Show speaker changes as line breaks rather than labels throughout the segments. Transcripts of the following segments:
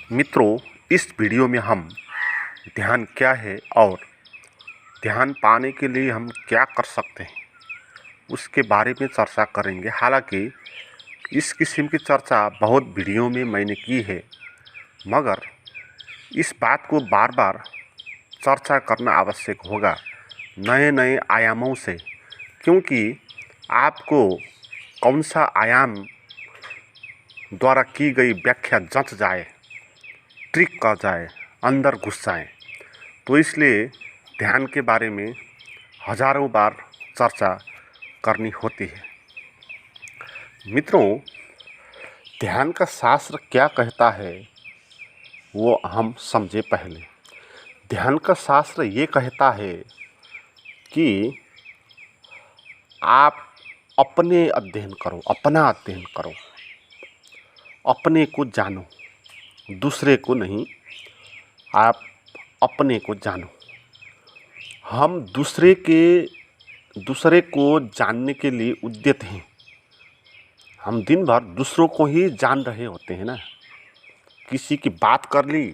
मित्रों, इस वीडियो में हम ध्यान क्या है और ध्यान पाने के लिए हम क्या कर सकते हैं उसके बारे में चर्चा करेंगे। हालांकि इस किस्म की चर्चा बहुत वीडियो में मैंने की है, मगर इस बात को बार बार चर्चा करना आवश्यक होगा नए नए आयामों से, क्योंकि आपको कौन सा आयाम द्वारा की गई व्याख्या जंच जाए, ट्रिक कर जाए, अंदर घुस जाए। तो इसलिए ध्यान के बारे में हजारों बार चर्चा करनी होती है। मित्रों, ध्यान का शास्त्र क्या कहता है वो हम समझे। पहले ध्यान का शास्त्र ये कहता है कि आप अपने अध्ययन करो, अपना अध्ययन करो, अपने को जानो, दूसरे को नहीं, आप अपने को जानो। हम दूसरे को जानने के लिए उद्यत हैं। हम दिन भर दूसरों को ही जान रहे होते हैं ना। किसी की बात कर ली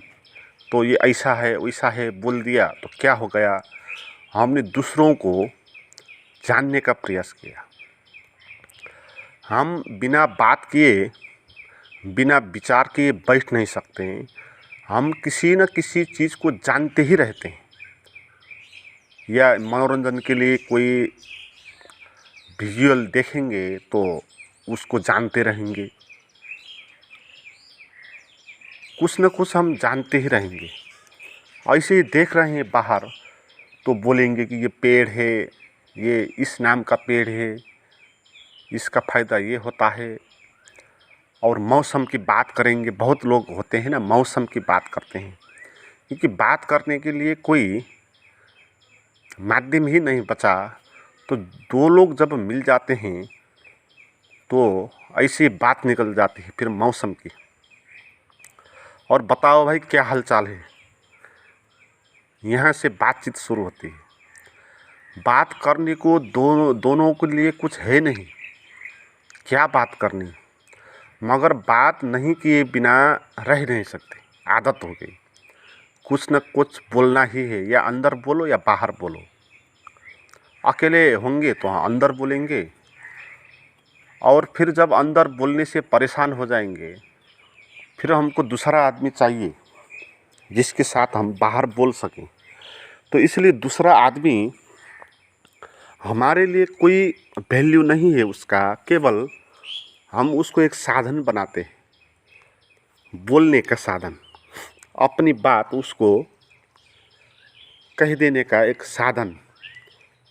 तो ये ऐसा है वैसा है बोल दिया तो क्या हो गया, हमने दूसरों को जानने का प्रयास किया। हम बिना बात किए, बिना विचार किए बैठ नहीं सकते हैं। हम किसी न किसी चीज़ को जानते ही रहते हैं। या मनोरंजन के लिए कोई विजुअल देखेंगे तो उसको जानते रहेंगे। कुछ न कुछ हम जानते ही रहेंगे। ऐसे ही देख रहे हैं बाहर तो बोलेंगे कि ये पेड़ है, ये इस नाम का पेड़ है, इसका फ़ायदा ये होता है। और मौसम की बात करेंगे। बहुत लोग होते हैं ना, मौसम की बात करते हैं, क्योंकि बात करने के लिए कोई माध्यम ही नहीं बचा। तो दो लोग जब मिल जाते हैं तो ऐसी बात निकल जाती है फिर मौसम की। और बताओ भाई क्या हालचाल है, यहाँ से बातचीत शुरू होती है। बात करने को दोनों के लिए कुछ है नहीं, क्या बात करनी, मगर बात नहीं किए बिना रह नहीं सकते। आदत हो गई, कुछ न कुछ बोलना ही है, या अंदर बोलो या बाहर बोलो। अकेले होंगे तो अंदर बोलेंगे, और फिर जब अंदर बोलने से परेशान हो जाएंगे फिर हमको दूसरा आदमी चाहिए जिसके साथ हम बाहर बोल सकें। तो इसलिए दूसरा आदमी हमारे लिए कोई वैल्यू नहीं है उसका, केवल हम उसको एक साधन बनाते हैं, बोलने का साधन, अपनी बात उसको कह देने का एक साधन।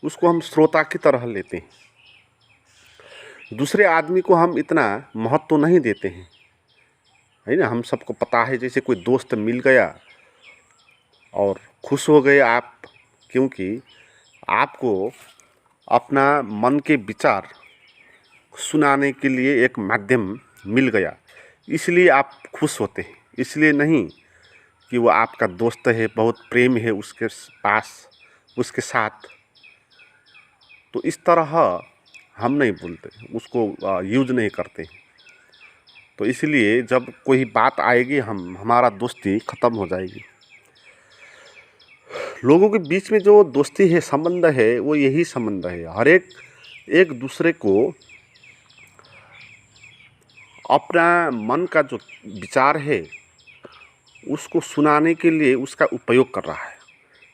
उसको हम श्रोता की तरह लेते हैं। दूसरे आदमी को हम इतना महत्व तो नहीं देते हैं, है ना। हम सबको पता है, जैसे कोई दोस्त मिल गया और खुश हो गए आप, क्योंकि आपको अपना मन के विचार सुनाने के लिए एक माध्यम मिल गया, इसलिए आप खुश होते हैं। इसलिए नहीं कि वो आपका दोस्त है, बहुत प्रेम है उसके पास, उसके साथ। तो इस तरह हम नहीं बोलते, उसको यूज नहीं करते। तो इसलिए जब कोई बात आएगी हमारा दोस्ती ख़त्म हो जाएगी। लोगों के बीच में जो दोस्ती है, संबंध है, वो यही संबंध है। हर एक दूसरे को अपना मन का जो विचार है उसको सुनाने के लिए उसका उपयोग कर रहा है।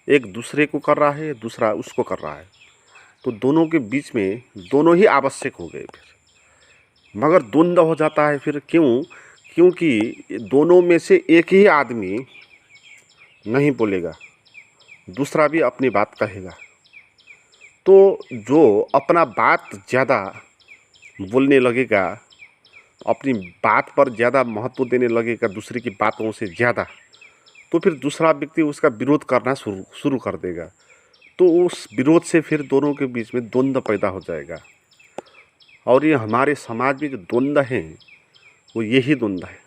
एक दूसरे को कर रहा है, दूसरा उसको कर रहा है। तो दोनों के बीच में दोनों ही आवश्यक हो गए फिर, मगर द्वंद्व हो जाता है फिर। क्यों? क्योंकि दोनों में से एक ही आदमी नहीं बोलेगा, दूसरा भी अपनी बात कहेगा। तो जो अपना बात ज़्यादा बोलने लगेगा, अपनी बात पर ज़्यादा महत्व देने लगेगा दूसरे की बातों से ज़्यादा, तो फिर दूसरा व्यक्ति उसका विरोध करना शुरू कर देगा। तो उस विरोध से फिर दोनों के बीच में द्वंद्व पैदा हो जाएगा। और ये हमारे समाज में जो द्वंद्व है वो यही द्वंद्व है।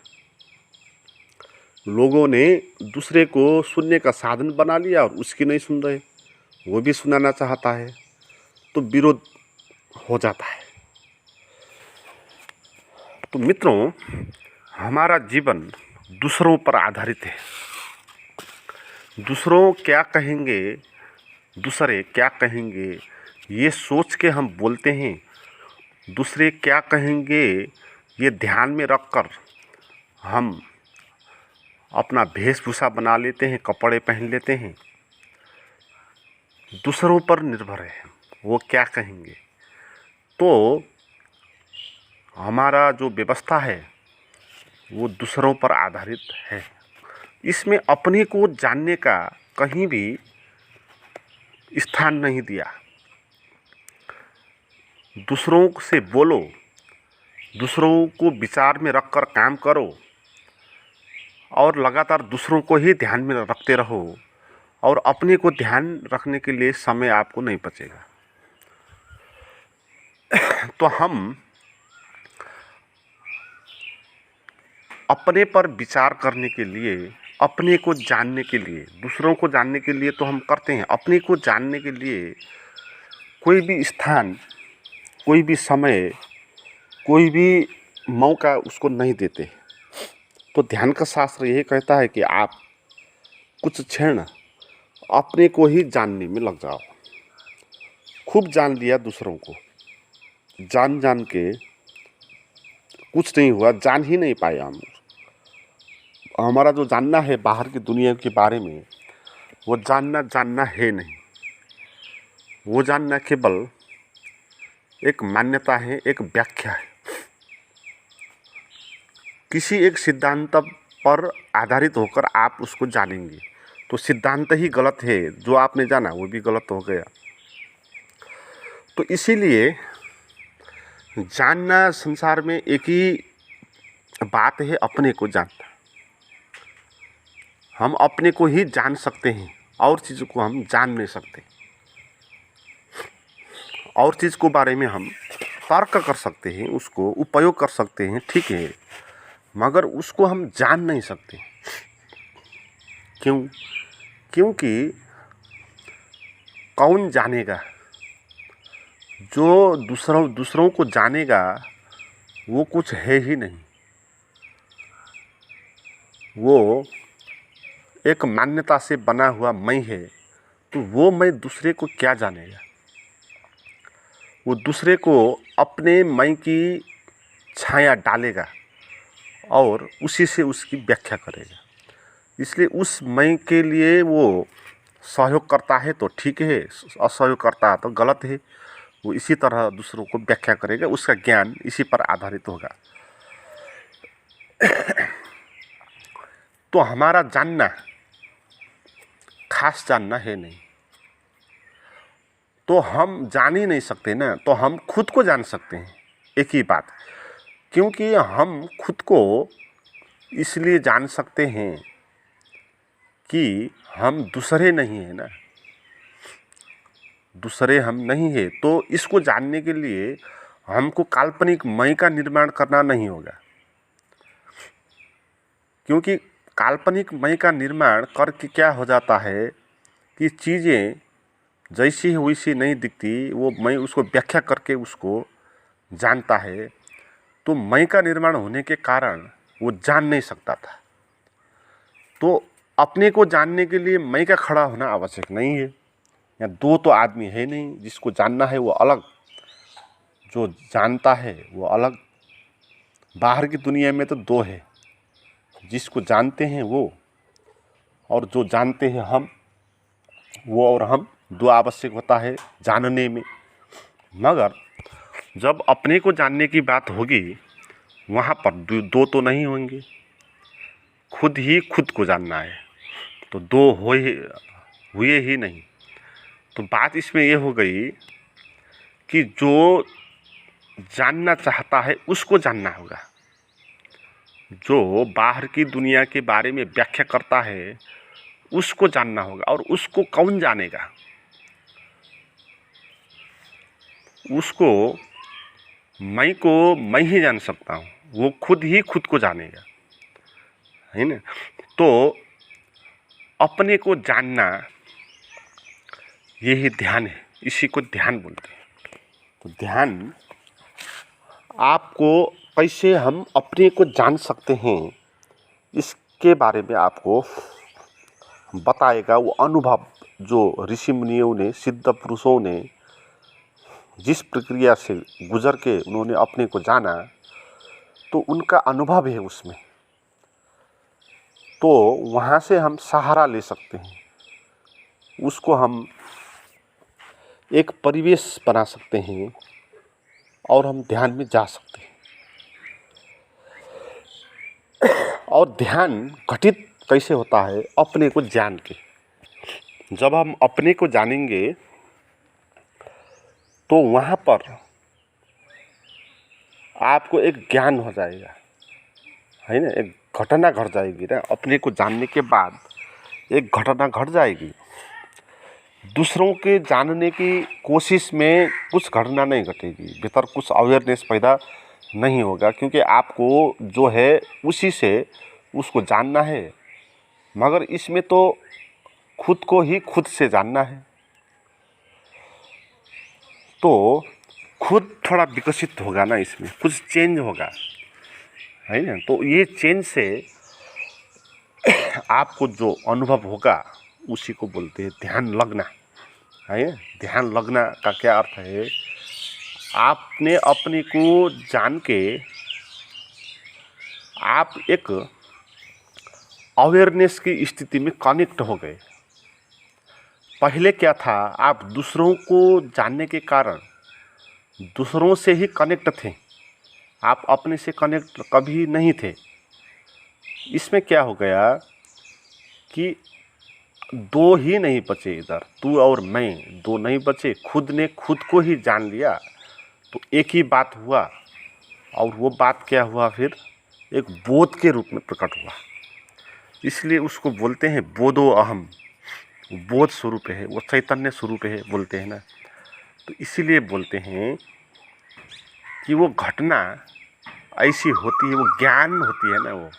लोगों ने दूसरे को सुनने का साधन बना लिया और उसकी नहीं सुन रहे, वो भी सुनाना चाहता है, तो विरोध हो जाता है। तो मित्रों, हमारा जीवन दूसरों पर आधारित है। दूसरों क्या कहेंगे, दूसरे क्या कहेंगे, ये सोच के हम बोलते हैं। दूसरे क्या कहेंगे ये ध्यान में रखकर हम अपना वेशभूषा बना लेते हैं, कपड़े पहन लेते हैं। दूसरों पर निर्भर है वो क्या कहेंगे। तो हमारा जो व्यवस्था है वो दूसरों पर आधारित है। इसमें अपने को जानने का कहीं भी स्थान नहीं दिया। दूसरों से बोलो, दूसरों को विचार में रखकर काम करो और लगातार दूसरों को ही ध्यान में रखते रहो और अपने को ध्यान रखने के लिए समय आपको नहीं बचेगा। तो हम अपने पर विचार करने के लिए, अपने को जानने के लिए, दूसरों को जानने के लिए तो हम करते हैं, अपने को जानने के लिए कोई भी स्थान, कोई भी समय, कोई भी मौका उसको नहीं देते। तो ध्यान का शास्त्र यही कहता है कि आप कुछ क्षण अपने को ही जानने में लग जाओ। खूब जान लिया दूसरों को, जान जान के कुछ नहीं हुआ, जान ही नहीं पाए हम। हमारा जो जानना है बाहर की दुनिया के बारे में, वो जानना है नहीं। वो जानना केवल एक मान्यता है, एक व्याख्या है। किसी एक सिद्धांत पर आधारित होकर आप उसको जानेंगे तो सिद्धांत ही गलत है, जो आपने जाना वो भी गलत हो गया। तो इसीलिए जानना संसार में एक ही बात है, अपने को जानना। हम अपने को ही जान सकते हैं, और चीज़ों को हम जान नहीं सकते। और चीज़ को बारे में हम तर्क कर सकते हैं, उसको उपयोग कर सकते हैं, ठीक है, मगर उसको हम जान नहीं सकते। क्यों? क्योंकि कौन जानेगा? जो दूसरों को जानेगा वो कुछ है ही नहीं। वो एक मान्यता से बना हुआ मैं है। तो वो मैं दूसरे को क्या जानेगा? वो दूसरे को अपने मैं की छाया डालेगा और उसी से उसकी व्याख्या करेगा। इसलिए उस मैं के लिए वो सहयोग करता है तो ठीक है, असहयोग करता है तो गलत है। वो इसी तरह दूसरों को व्याख्या करेगा, उसका ज्ञान इसी पर आधारित होगा। तो हमारा जानना खास जानना है नहीं। तो हम जान ही नहीं सकते ना, तो हम खुद को जान सकते हैं, एक ही बात। क्योंकि हम खुद को इसलिए जान सकते हैं कि हम दूसरे नहीं हैं ना, दूसरे हम नहीं है। तो इसको जानने के लिए हमको काल्पनिक मैं का निर्माण करना नहीं होगा। क्योंकि काल्पनिक मैं का निर्माण करके क्या हो जाता है कि चीज़ें जैसी है वैसी नहीं दिखती। वो मैं उसको व्याख्या करके उसको जानता है। तो मैं का निर्माण होने के कारण वो जान नहीं सकता था। तो अपने को जानने के लिए मैं का खड़ा होना आवश्यक नहीं है। या दो तो आदमी है नहीं, जिसको जानना है वो अलग, जो जानता है वो अलग। बाहर की दुनिया में तो दो है, जिसको जानते हैं वो और जो जानते हैं हम, वो और हम दो आवश्यक होता है जानने में। मगर जब अपने को जानने की बात होगी वहाँ पर दो तो नहीं होंगे, खुद ही खुद को जानना है तो दो हुए ही नहीं। तो बात इसमें ये हो गई कि जो जानना चाहता है उसको जानना होगा। जो बाहर की दुनिया के बारे में व्याख्या करता है उसको जानना होगा। और उसको कौन जानेगा? उसको मैं को मैं ही जान सकता हूँ, वो खुद ही खुद को जानेगा, है ना। तो अपने को जानना यही ध्यान है, इसी को ध्यान बोलते हैं। तो ध्यान आपको कैसे हम अपने को जान सकते हैं, इसके बारे में आपको बताएगा वो अनुभव जो ऋषि मुनियों ने, सिद्ध पुरुषों ने जिस प्रक्रिया से गुजर के उन्होंने अपने को जाना, तो उनका अनुभव है उसमें। तो वहाँ से हम सहारा ले सकते हैं, उसको हम एक परिवेश बना सकते हैं और हम ध्यान में जा सकते हैं। और ध्यान घटित कैसे होता है? अपने को जान के। जब हम अपने को जानेंगे तो वहाँ पर आपको एक ज्ञान हो जाएगा, है ना। एक घटना घट जाएगी ना, अपने को जानने के बाद एक घटना घट जाएगी। दूसरों के जानने की कोशिश में कुछ घटना नहीं घटेगी, भीतर कुछ अवेयरनेस पैदा नहीं होगा, क्योंकि आपको जो है उसी से उसको जानना है। मगर इसमें तो खुद को ही खुद से जानना है, तो खुद थोड़ा विकसित होगा ना, इसमें कुछ चेंज होगा, है ना। तो ये चेंज से आपको जो अनुभव होगा उसी को बोलते हैं ध्यान लगना, है। ध्यान लगना का क्या अर्थ है? आपने अपने को जान के आप एक अवेयरनेस की स्थिति में कनेक्ट हो गए। पहले क्या था? आप दूसरों को जानने के कारण दूसरों से ही कनेक्ट थे, आप अपने से कनेक्ट कभी नहीं थे। इसमें क्या हो गया कि दो ही नहीं बचे, इधर तू और मैं, दो नहीं बचे, खुद ने खुद को ही जान लिया, तो एक ही बात हुआ। और वो बात क्या हुआ? फिर एक बोध के रूप में प्रकट हुआ। इसलिए उसको बोलते हैं बोधो अहम, बोध स्वरूप है, वो चैतन्य स्वरूप है, बोलते हैं ना। तो इसीलिए बोलते हैं कि वो घटना ऐसी होती है, वो ज्ञान होती है ना, वो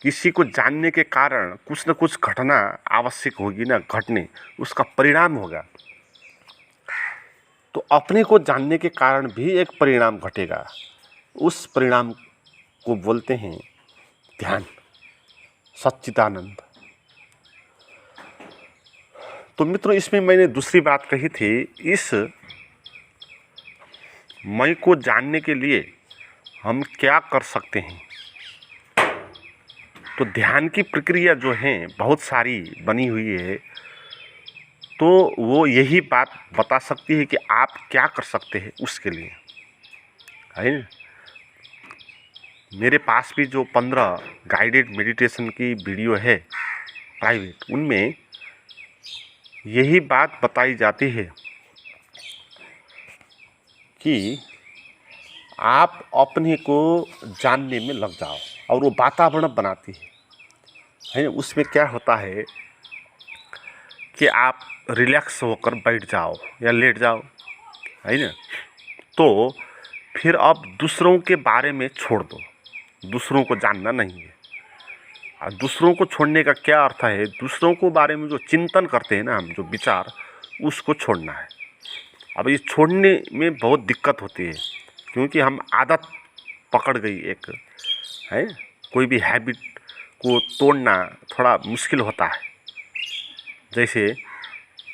किसी को जानने के कारण कुछ न कुछ घटना आवश्यक होगी ना, घटने, उसका परिणाम होगा। तो अपने को जानने के कारण भी एक परिणाम घटेगा, उस परिणाम को बोलते हैं ध्यान, सच्चिदानंद। तो मित्रों, इसमें मैंने दूसरी बात कही थी, इस मैं को जानने के लिए हम क्या कर सकते हैं। तो ध्यान की प्रक्रिया जो है बहुत सारी बनी हुई है, तो वो यही बात बता सकती है कि आप क्या कर सकते हैं उसके लिए, है ना। मेरे पास भी जो 15 गाइडेड मेडिटेशन की वीडियो है प्राइवेट, उनमें यही बात बताई जाती है कि आप अपने को जानने में लग जाओ, और वो वातावरण बनाती है ना। उसमें क्या होता है कि आप रिलैक्स होकर बैठ जाओ या लेट जाओ, है ना। तो फिर अब दूसरों के बारे में छोड़ दो, दूसरों को जानना नहीं है। और दूसरों को छोड़ने का क्या अर्थ है? दूसरों को बारे में जो चिंतन करते हैं ना हम, जो विचार, उसको छोड़ना है। अब ये छोड़ने में बहुत दिक्कत होती है, क्योंकि हम आदत पकड़ गई एक, है। कोई भी हैबिट को तोड़ना थोड़ा मुश्किल होता है। जैसे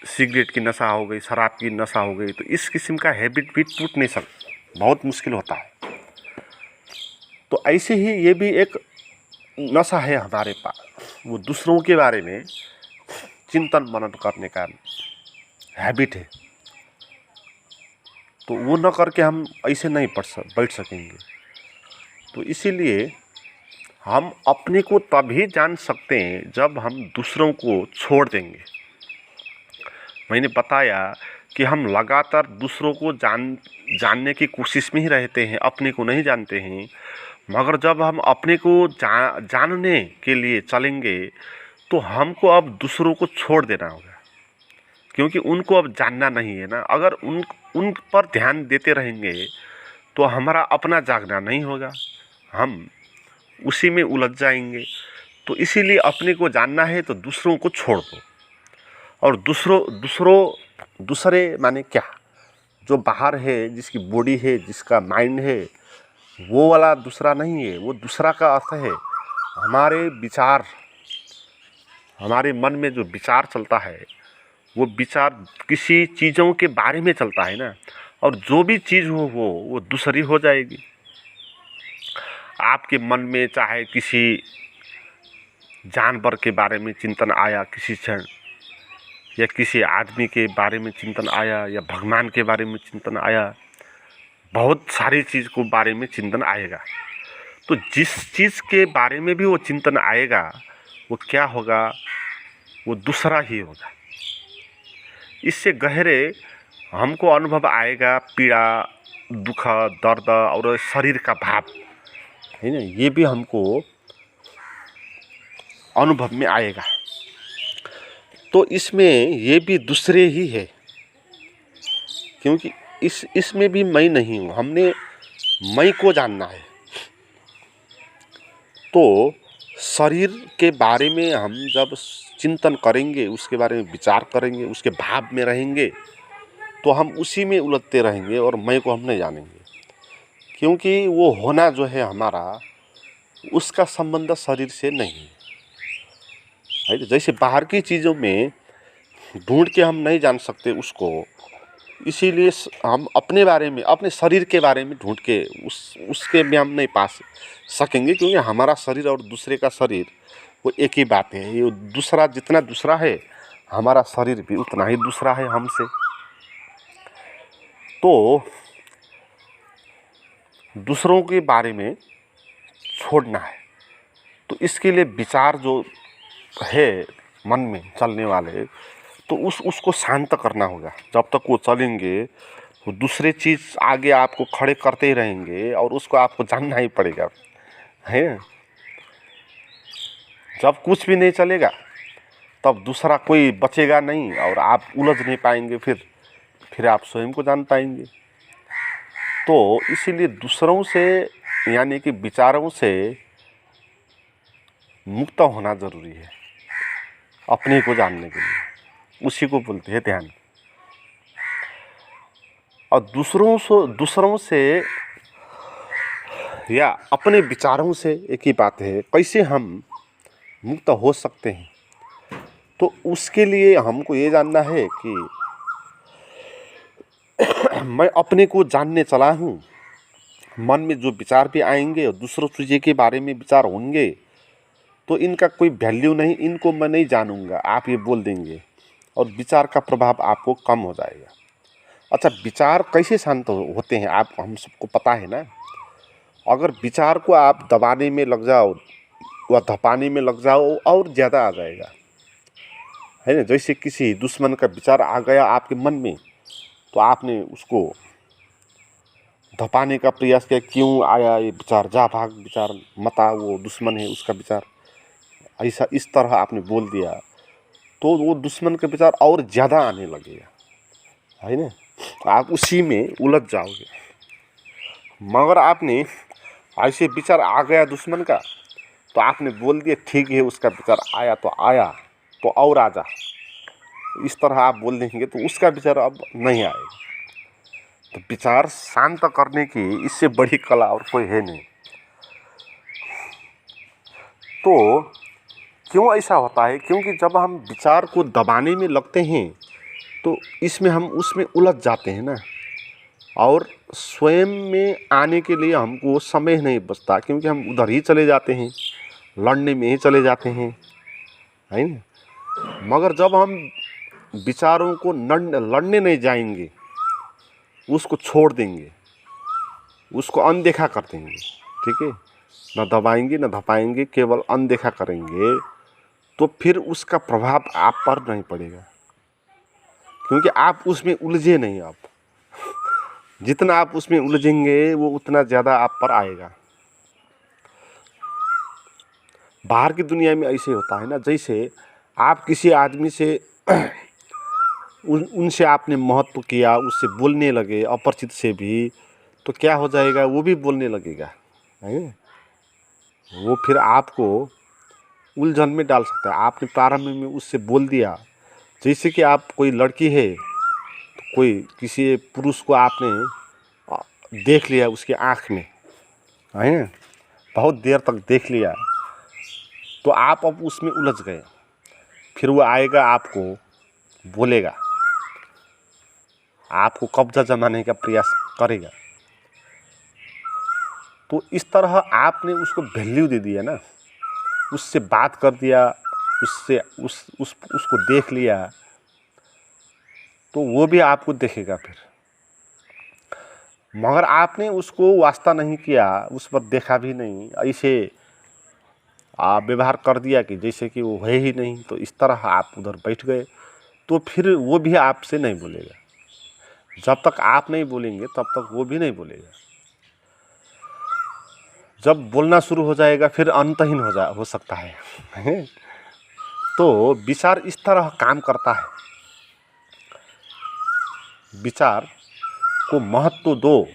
सिगरेट की नशा हो गई, शराब की नशा हो गई, तो इस किस्म का हैबिट भी टूट नहीं सकता, बहुत मुश्किल होता है। तो ऐसे ही ये भी एक नशा है हमारे पास, वो दूसरों के बारे में चिंतन मनन करने का हैबिट है। तो वो न करके हम ऐसे नहीं बैठ सकेंगे। तो इसीलिए हम अपने को तभी जान सकते हैं जब हम दूसरों को छोड़ देंगे। मैंने बताया कि हम लगातार दूसरों को जानने की कोशिश में ही रहते हैं, अपने को नहीं जानते हैं। मगर जब हम अपने को जानने के लिए चलेंगे, तो हमको अब दूसरों को छोड़ देना होगा, क्योंकि उनको अब जानना नहीं है ना। अगर उन पर ध्यान देते रहेंगे तो हमारा अपना जागना नहीं होगा, हम उसी में उलझ जाएंगे। तो इसीलिए अपने को जानना है तो दूसरों को छोड़ दो। और दूसरे माने क्या? जो बाहर है, जिसकी बॉडी है, जिसका माइंड है, वो वाला दूसरा नहीं है। वो दूसरा का अर्थ है हमारे विचार, हमारे मन में जो विचार चलता है वो विचार किसी चीज़ों के बारे में चलता है ना, और जो भी चीज़ हो वो दूसरी हो जाएगी। आपके मन में चाहे किसी जानवर के बारे में चिंतन आया किसी क्षण, या किसी आदमी के बारे में चिंतन आया, या भगवान के बारे में चिंतन आया, बहुत सारी चीज़ को बारे में चिंतन आएगा। तो जिस चीज़ के बारे में भी वो चिंतन आएगा वो क्या होगा, वो दूसरा ही होगा। इससे गहरे हमको अनुभव आएगा पीड़ा, दुख, दर्द और शरीर का भाव है ना, ये भी हमको अनुभव में आएगा। तो इसमें ये भी दूसरे ही है, क्योंकि इसमें भी मैं नहीं हूँ, हमने मैं को जानना है। तो शरीर के बारे में हम जब चिंतन करेंगे, उसके बारे में विचार करेंगे, उसके भाव में रहेंगे, तो हम उसी में उलझते रहेंगे और मैं को हम नहीं जानेंगे। क्योंकि वो होना जो है हमारा, उसका संबंध शरीर से नहीं है। जैसे बाहर की चीज़ों में ढूंढ के हम नहीं जान सकते उसको, इसीलिए हम अपने बारे में, अपने शरीर के बारे में ढूंढ के उसके में हम नहीं पा सकेंगे। क्योंकि हमारा शरीर और दूसरे का शरीर वो एक ही बात है। ये दूसरा जितना दूसरा है, हमारा शरीर भी उतना ही दूसरा है हमसे। तो दूसरों के बारे में छोड़ना है। तो इसके लिए विचार जो है मन में चलने वाले, तो उसको शांत करना होगा। जब तक वो चलेंगे तो दूसरे चीज़ आगे आपको खड़े करते ही रहेंगे और उसको आपको जानना ही पड़ेगा, है। जब कुछ भी नहीं चलेगा तब दूसरा कोई बचेगा नहीं और आप उलझ नहीं पाएंगे, फिर आप स्वयं को जान पाएंगे। तो इसीलिए दूसरों से यानी कि विचारों से मुक्त होना ज़रूरी है अपने को जानने के लिए। उसी को बोलते हैं ध्यान। और दूसरों से या अपने विचारों से एक ही बात है, कैसे हम मुक्त हो सकते हैं। तो उसके लिए हमको ये जानना है कि मैं अपने को जानने चला हूँ। मन में जो विचार भी आएंगे और दूसरों चीज़ों के बारे में विचार होंगे, तो इनका कोई वैल्यू नहीं, इनको मैं नहीं जानूंगा, आप ये बोल देंगे और विचार का प्रभाव आपको कम हो जाएगा। अच्छा, विचार कैसे शांत होते हैं आप हम सबको पता है ना। अगर विचार को आप दबाने में लग जाओ व धपाने में लग जाओ और ज़्यादा आ जाएगा, है ना। जैसे किसी दुश्मन का विचार आ गया आपके मन में, तो आपने उसको धपाने का प्रयास किया, क्यों आया ये विचार, जा भाग विचार मत आ, वो दुश्मन है उसका विचार, ऐसा इस तरह आपने बोल दिया, तो वो दुश्मन का विचार और ज़्यादा आने लगेगा, है ना। आप उसी में उलझ जाओगे। मगर आपने ऐसे विचार आ गया दुश्मन का, तो आपने बोल दिया ठीक है, उसका विचार आया तो और आ जा, इस तरह आप बोल देंगे तो उसका विचार अब नहीं आएगा। तो विचार शांत करने की इससे बड़ी कला और कोई है नहीं। तो क्यों ऐसा होता है, क्योंकि जब हम विचार को दबाने में लगते हैं तो इसमें हम उसमें उलझ जाते हैं ना, और स्वयं में आने के लिए हमको समय नहीं बचता, क्योंकि हम उधर ही चले जाते हैं, लड़ने में ही चले जाते हैं, है ना। मगर जब हम विचारों को लड़ने नहीं जाएंगे, उसको छोड़ देंगे, उसको अनदेखा कर देंगे, ठीक है, न दबाएंगे न धपाएंगे, केवल अनदेखा करेंगे, तो फिर उसका प्रभाव आप पर नहीं पड़ेगा, क्योंकि आप उसमें उलझे नहीं। आप जितना आप उसमें उलझेंगे वो उतना ज़्यादा आप पर आएगा। बाहर की दुनिया में ऐसे होता है ना, जैसे आप किसी आदमी से उनसे आपने महत्व किया, उससे बोलने लगे अपरिचित से भी, तो क्या हो जाएगा, वो भी बोलने लगेगा, है। वो फिर आपको उलझन में डाल सकता है। आपने प्रारंभ में उससे बोल दिया, जैसे कि आप कोई लड़की है तो कोई किसी पुरुष को आपने देख लिया उसके आँख में, है, बहुत देर तक देख लिया, तो आप अब उसमें उलझ गए। फिर वो आएगा, आपको बोलेगा, आपको कब्जा जमाने का प्रयास करेगा। तो इस तरह आपने उसको वैल्यू दे दिया ना, उससे बात कर दिया, उससे उसको देख लिया, तो वो भी आपको देखेगा फिर। मगर आपने उसको वास्ता नहीं किया, उस पर देखा भी नहीं, ऐसे आप व्यवहार कर दिया कि जैसे कि वो है ही नहीं। तो इस तरह आप उधर बैठ गए, तो फिर वो भी आपसे नहीं बोलेगा। जब तक आप नहीं बोलेंगे तब तक वो भी नहीं बोलेगा। जब बोलना शुरू हो जाएगा फिर अंतहीन हो सकता है। तो विचार इस तरह काम करता है। विचार को महत्व दो,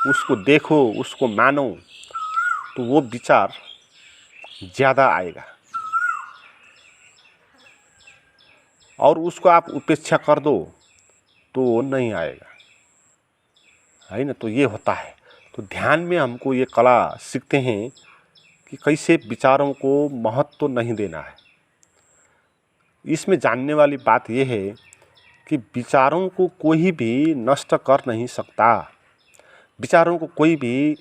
उसको देखो, उसको मानो, तो वो विचार ज़्यादा आएगा। और उसको आप उपेक्षा कर दो तो वो नहीं आएगा, है ना। तो ये होता है। तो ध्यान में हमको ये कला सीखते हैं कि कैसे विचारों को महत्व नहीं देना है। इसमें जानने वाली बात यह है कि विचारों को कोई भी नष्ट कर नहीं सकता, विचारों को कोई भी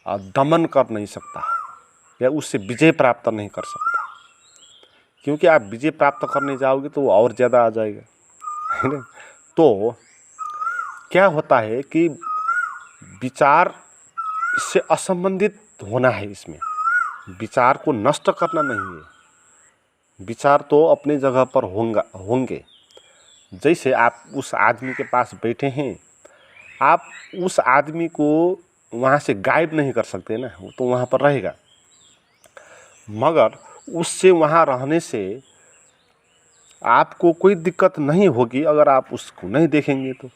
दमन कर नहीं सकता या उससे विजय प्राप्त नहीं कर सकता। क्योंकि आप विजय प्राप्त करने जाओगे तो वो और ज़्यादा आ जाएगा, है ना। तो क्या होता है कि विचार से असंबंधित होना है। इसमें विचार को नष्ट करना नहीं है। विचार तो अपने जगह पर होंगे। जैसे आप उस आदमी के पास बैठे हैं, आप उस आदमी को वहाँ से गायब नहीं कर सकते ना, वो तो वहाँ पर रहेगा। मगर उससे वहाँ रहने से आपको कोई दिक्कत नहीं होगी अगर आप उसको नहीं देखेंगे तो।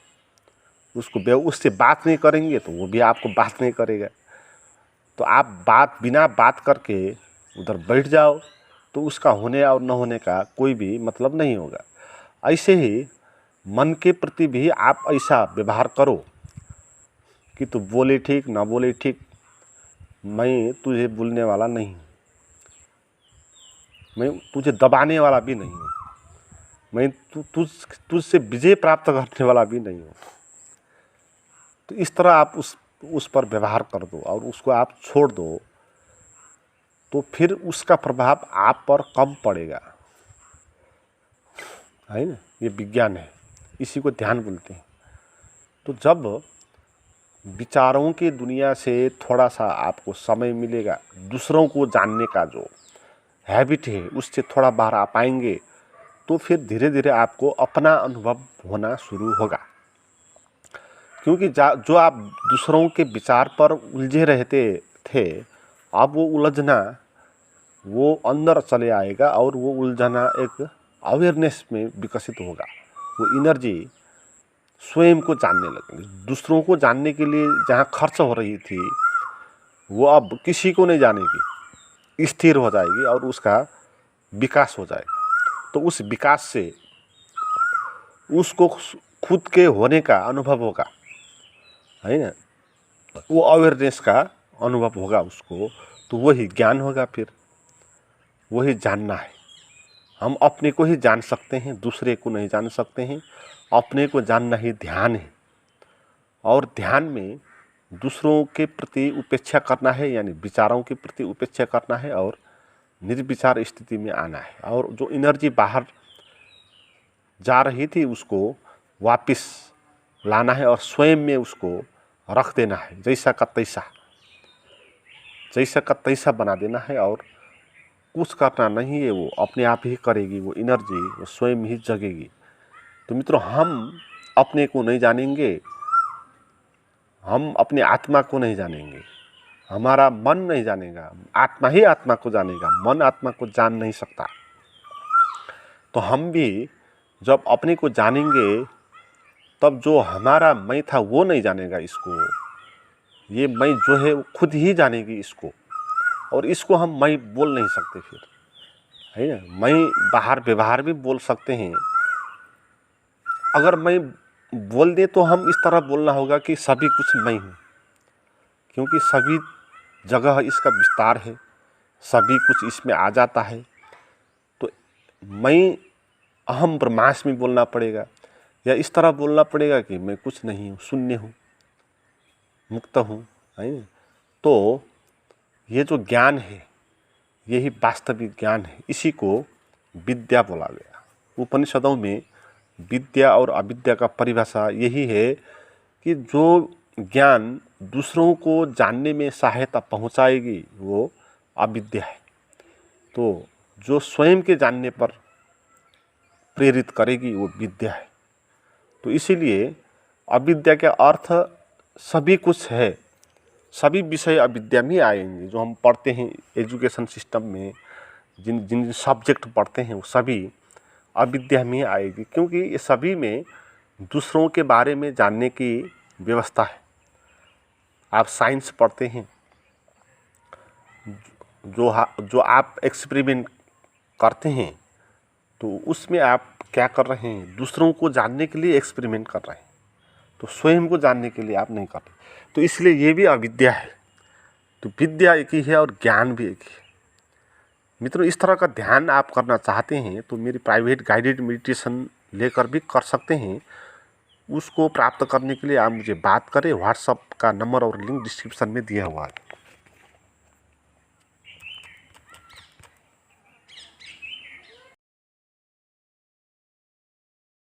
उससे बात नहीं करेंगे तो वो भी आपको बात नहीं करेगा। तो आप बिना बात करके उधर बैठ जाओ तो उसका होने और न होने का कोई भी मतलब नहीं होगा। ऐसे ही मन के प्रति भी आप ऐसा व्यवहार करो कि तू बोले ठीक ना बोले ठीक, मैं तुझे बोलने वाला नहीं, मैं तुझे दबाने वाला भी नहीं हूँ, मैं तुझसे विजय प्राप्त करने वाला भी नहीं हूँ। तो इस तरह आप उस पर व्यवहार कर दो और उसको आप छोड़ दो, तो फिर उसका प्रभाव आप पर कम पड़ेगा, है ना। ये विज्ञान है, इसी को ध्यान बोलते हैं। तो जब विचारों की दुनिया से थोड़ा सा आपको समय मिलेगा, दूसरों को जानने का जो हैबिट है उससे थोड़ा बाहर आ पाएंगे, तो फिर धीरे धीरे आपको अपना अनुभव होना शुरू होगा। क्योंकि जो आप दूसरों के विचार पर उलझे रहते थे, अब वो उलझना वो अंदर चले आएगा और वो उलझना एक अवेयरनेस में विकसित होगा। वो एनर्जी स्वयं को जानने लगेंगे। दूसरों को जानने के लिए जहाँ खर्च हो रही थी वो अब किसी को नहीं जानेगी, स्थिर हो जाएगी और उसका विकास हो जाएगा। तो उस विकास से उसको खुद के होने का अनुभव होगा, है ना। वो अवेयरनेस का अनुभव होगा उसको, तो वही ज्ञान होगा। फिर वही जानना है। हम अपने को ही जान सकते हैं, दूसरे को नहीं जान सकते हैं। अपने को जानना ही ध्यान है। और ध्यान में दूसरों के प्रति उपेक्षा करना है, यानी विचारों के प्रति उपेक्षा करना है और निर्विचार स्थिति में आना है। और जो एनर्जी बाहर जा रही थी उसको वापस लाना है और स्वयं में उसको रख देना है, जैसा का तैसा बना देना है। और कुछ करना नहीं है, वो अपने आप ही करेगी। वो एनर्जी वो स्वयं ही जगेगी। तो मित्रों, हम अपने को नहीं जानेंगे, हम अपने आत्मा को नहीं जानेंगे, हमारा मन नहीं जानेगा, आत्मा ही आत्मा को जानेगा, मन आत्मा को जान नहीं सकता। तो हम भी जब अपने को जानेंगे तब जो हमारा मैं था वो नहीं जानेगा इसको। ये मैं जो है वो खुद ही जानेगी इसको, और इसको हम मैं बोल नहीं सकते फिर, है ना। मैं बाहर व्यवहार भी बोल सकते हैं। अगर मैं बोल दे तो हम इस तरह बोलना होगा कि सभी कुछ मैं हूँ, क्योंकि सभी जगह इसका विस्तार है। सभी कुछ इसमें आ जाता है। तो मैं अहम ब्रह्मास्मि बोलना पड़ेगा, या इस तरह बोलना पड़ेगा कि मैं कुछ नहीं हूँ, शून्य हूँ, मुक्त हूँ, है। तो ये जो ज्ञान है यही वास्तविक ज्ञान है। इसी को विद्या बोला गया। उपनिषदों में विद्या और अविद्या का परिभाषा यही है कि जो ज्ञान दूसरों को जानने में सहायता पहुंचाएगी वो अविद्या है। तो जो स्वयं के जानने पर प्रेरित करेगी वो विद्या है। तो इसीलिए अविद्या के अर्थ सभी कुछ है, सभी विषय अविद्या में आएंगे। जो हम पढ़ते हैं एजुकेशन सिस्टम में, जिन जिन सब्जेक्ट पढ़ते हैं वो सभी अविद्या में आएगी, क्योंकि ये सभी में दूसरों के बारे में जानने की व्यवस्था है। आप साइंस पढ़ते हैं, जो आप एक्सपेरिमेंट करते हैं तो उसमें आप क्या कर रहे हैं, दूसरों को जानने के लिए एक्सपेरिमेंट कर रहे हैं, तो स्वयं को जानने के लिए आप नहीं कर रहे। तो इसलिए ये भी अविद्या है। तो विद्या एक ही है और ज्ञान भी एक ही है। मित्रों, इस तरह का ध्यान आप करना चाहते हैं तो मेरी प्राइवेट गाइडेड मेडिटेशन लेकर भी कर सकते हैं। उसको प्राप्त करने के लिए आप मुझे बात करें। व्हाट्सएप का नंबर और लिंक डिस्क्रिप्शन में दिया हुआ है।